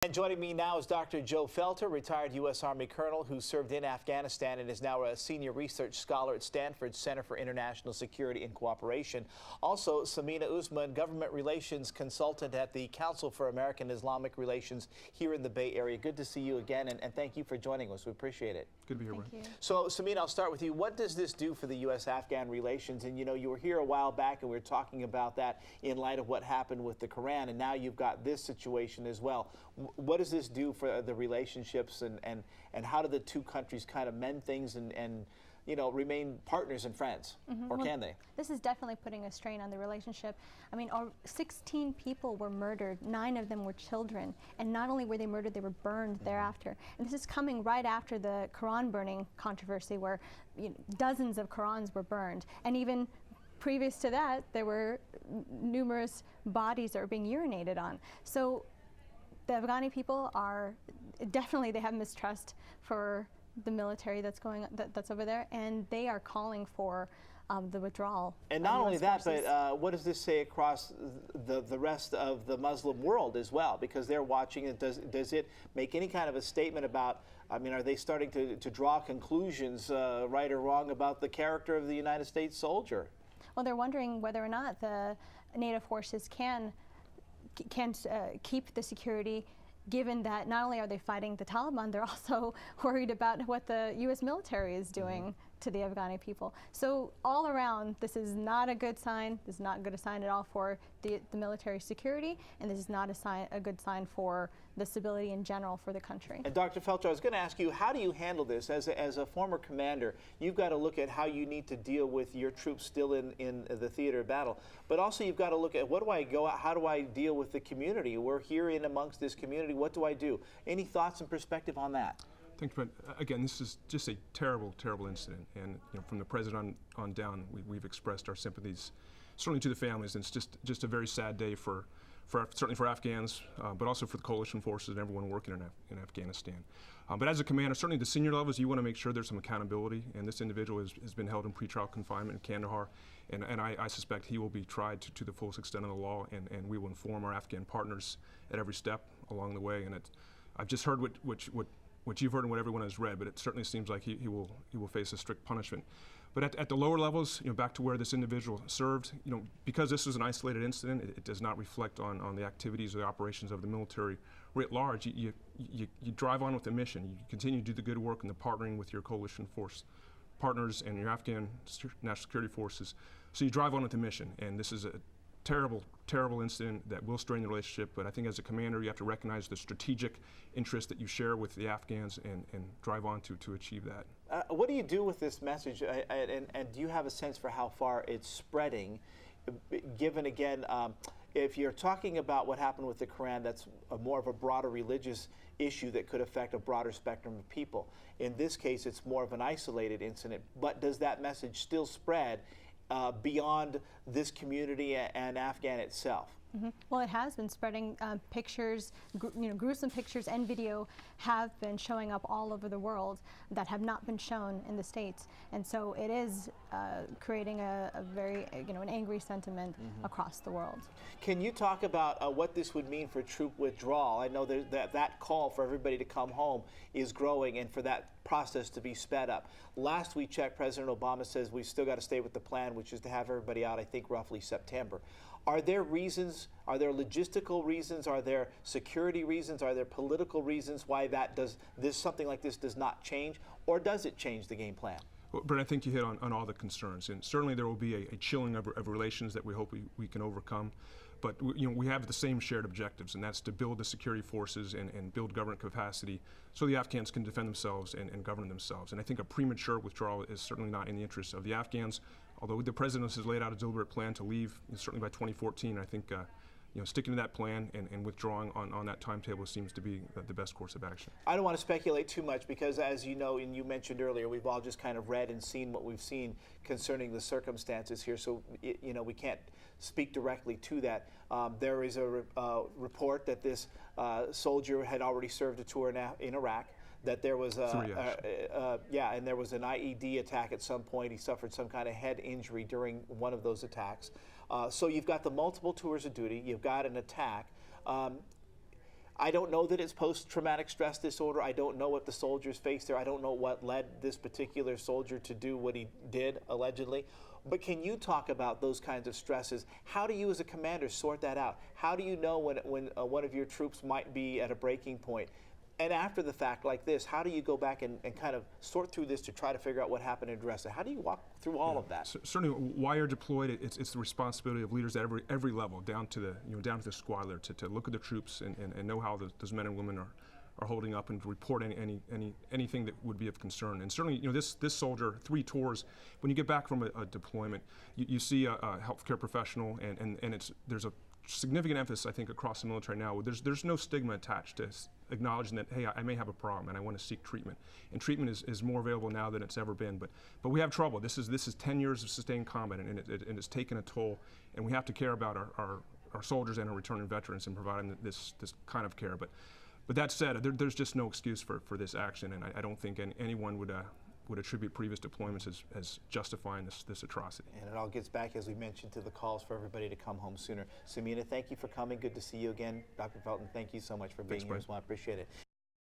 And joining me now is Dr. Joe Felter, retired U.S. Army colonel who served in Afghanistan and is now a senior research scholar at Stanford Center for International Security and Cooperation. Also, Samina Usman, government relations consultant at the Council for American Islamic Relations here in the Bay Area. Good to see you again, and thank you for joining us. We appreciate it. Good to be here, Brent. Thank you. So, Samina, I'll start with you. What does this do for the U.S.-Afghan relations? And, you know, you were here a while back, and we were talking about that in light of what happened with the Quran, and now you've got this situation as well. What does this do for the relationships, and how do the two countries kind of mend things and you know, remain partners and friends? Or Well, can they? This is definitely putting a strain on the relationship. I mean, 16 people were murdered, 9 of them were children, and not only were they murdered, they were burned thereafter. And this is coming right after the Quran burning controversy, where dozens of Qurans were burned, and even previous to that, there were numerous bodies that were being urinated on. So the Afghani people are definitely, they have mistrust for the military that's over there, and they are calling for the withdrawal. And not only that, but what does this say across the rest of the Muslim world as well? Because they're watching it. Does it make any kind of a statement about, I mean, are they starting to draw conclusions, right or wrong, about the character of the United States soldier? Well, they're wondering whether or not the NATO forces can keep the security, given that not only are they fighting the Taliban, they're also worried about what the U.S. military is doing to the Afghani people. So all around, this is not a good sign. This is not a good sign at all for the military security, and this is not a good sign for the stability in general for the country. And Dr. Felter, I was going to ask you, how do you handle this? As a former commander, you've got to look at how you need to deal with your troops still in the theater of battle, but also you've got to look at, what do I go out, how do I deal with the community? We're here in amongst this community. What do I do? Any thoughts and perspective on that? Thanks, Brent. Again, this is just a terrible, terrible incident, and from the president on down, we've expressed our sympathies, certainly to the families. And it's just a very sad day certainly for Afghans, but also for the coalition forces and everyone working in Afghanistan. But as a commander, certainly the senior levels, you want to make sure there's some accountability. And this individual has been held in pretrial confinement in Kandahar, and I suspect he will be tried to the fullest extent of the law. And we will inform our Afghan partners at every step along the way. And I've just heard what you've heard and what everyone has read, but it certainly seems like he will face a strict punishment. But at the lower levels, back to where this individual served, because this was an isolated incident, it does not reflect on the activities or the operations of the military writ large. You drive on with the mission. You continue to do the good work in the partnering with your coalition force partners and your Afghan national security forces. So you drive on with the mission, and this is a terrible, terrible incident that will strain the relationship, but I think as a commander you have to recognize the strategic interest that you share with the Afghans and drive on to achieve that. What do you do with this message, and do you have a sense for how far it's spreading, given, again, if you're talking about what happened with the Quran, that's more of a broader religious issue that could affect a broader spectrum of people. In this case, it's more of an isolated incident, but does that message still spread beyond this community and Afghan itself? Well, it has been spreading. Pictures, gruesome pictures and video have been showing up all over the world that have not been shown in the States, and so it is creating a very, an angry sentiment across the world. Can you talk about what this would mean for troop withdrawal? I know that call for everybody to come home is growing, and for that process to be sped up. Last we checked, President Obama says we've still got to stay with the plan, which is to have everybody out, I think, roughly September. Are there reasons, are there logistical reasons, are there security reasons, are there political reasons why something like this does not change, or does it change the game plan? Well, Brent, I think you hit on all the concerns, and certainly there will be a chilling of relations that we hope we can overcome. But we have the same shared objectives, and that's to build the security forces and build government capacity so the Afghans can defend themselves and govern themselves. And I think a premature withdrawal is certainly not in the interest of the Afghans, although the President has laid out a deliberate plan to leave, certainly by 2014. I think sticking to that plan and withdrawing on that timetable seems to be the best course of action. I don't want to speculate too much because, as you know, and you mentioned earlier, we've all just kind of read and seen what we've seen concerning the circumstances here, so we can't speak directly to that. There is a report that this soldier had already served a tour in Iraq, that there was and there was an IED attack at some point. He suffered some kind of head injury during one of those attacks. So you've got the multiple tours of duty, you've got an attack. I don't know that it's post-traumatic stress disorder. I don't know what the soldiers faced there. I don't know what led this particular soldier to do what he did, allegedly. But can you talk about those kinds of stresses? How do you as a commander sort that out? How do you know when one of your troops might be at a breaking point? And after the fact like this, how do you go back and kind of sort through this to try to figure out what happened and address it? How do you walk through all of that? Certainly, while you're deployed, it's the responsibility of leaders at every level, down to the squad leader, to look at the troops and know how those men and women are holding up, and to report anything that would be of concern. And certainly, this soldier, 3 tours. When you get back from a deployment, you see a healthcare professional, and there's a significant emphasis, I think, across the military now. There's no stigma attached to acknowledging that, hey, I may have a problem and I want to seek treatment. And treatment is more available now than it's ever been. But we have trouble. This is 10 years of sustained combat, and it's taken a toll. And we have to care about our soldiers and our returning veterans and providing this kind of care. But that said, there's just no excuse for this action, and I don't think anyone would attribute previous deployments as justifying this atrocity. And it all gets back, as we mentioned, to the calls for everybody to come home sooner. Samina, thank you for coming. Good to see you again. Dr. Felton, thank you so much for being here as well. I appreciate it.